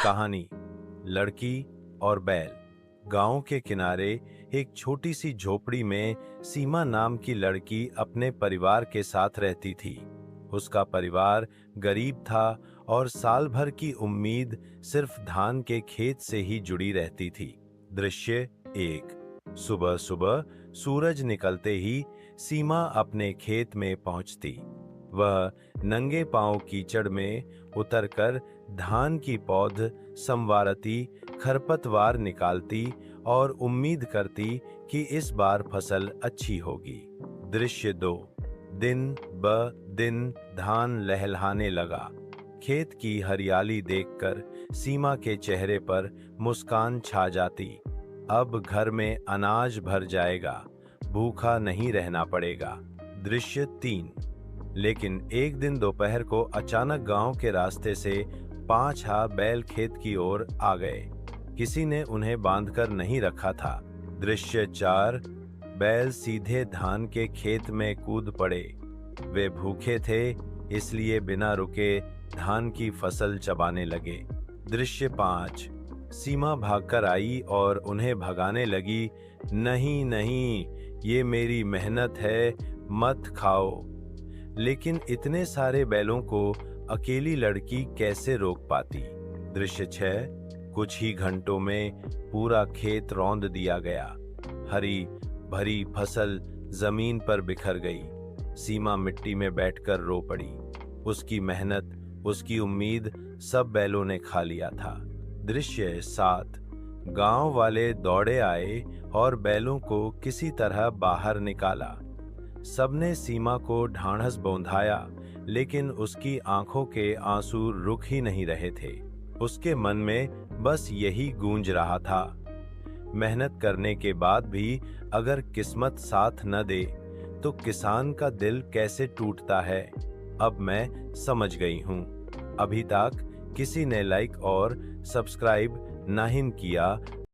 कहानी लड़की और बैल। गांव के किनारे एक छोटी सी झोपड़ी में सीमा नाम की लड़की अपने परिवार के साथ रहती थी। उसका परिवार गरीब था और साल भर की उम्मीद सिर्फ धान के खेत से ही जुड़ी रहती थी। दृश्य एक। सुबह सुबह सूरज निकलते ही सीमा अपने खेत में पहुंचती। वह नंगे पांव कीचड़ में उतरकर धान की पौध संवारती, खरपतवार निकालती और उम्मीद करती कि इस बार फसल अच्छी होगी। दृश्य दो। दिन ब दिन धान लहलहाने लगा। खेत की हरियाली देखकर सीमा के चेहरे पर मुस्कान छा जाती। अब घर में अनाज भर जाएगा, भूखा नहीं रहना पड़ेगा। दृश्य तीन। लेकिन एक दिन दोपहर को अचानक गांव के रास्ते से 5 बैल खेत की ओर आ गए। किसी ने उन्हें बांधकर नहीं रखा था। दृश्य चार। बैल सीधे धान के खेत में कूद पड़े। वे भूखे थे, इसलिए बिना रुके धान की फसल चबाने लगे। दृश्य 5। सीमा भागकर आई और उन्हें भगाने लगी। नहीं नहीं, ये मेरी मेहनत है, मत खाओ। लेकिन इतने सारे बैलों को अकेली लड़की कैसे रोक पाती। दृश्य 6। कुछ ही घंटों में पूरा खेत रौंद दिया गया। हरी भरी फसल जमीन पर बिखर गई। सीमा मिट्टी में बैठकर रो पड़ी। उसकी मेहनत, उसकी उम्मीद सब बैलों ने खा लिया था। दृश्य 7। गांव वाले दौड़े आए और बैलों को किसी तरह बाहर निकाला। सबने सीमा को ढांढस बौंधाया, लेकिन उसकी आंखों के आंसू रुक ही नहीं रहे थे। उसके मन में बस यही गूंज रहा था, मेहनत करने के बाद भी अगर किस्मत साथ न दे तो किसान का दिल कैसे टूटता है। अब मैं समझ गई हूँ। अभी तक किसी ने लाइक और सब्सक्राइब नहीं किया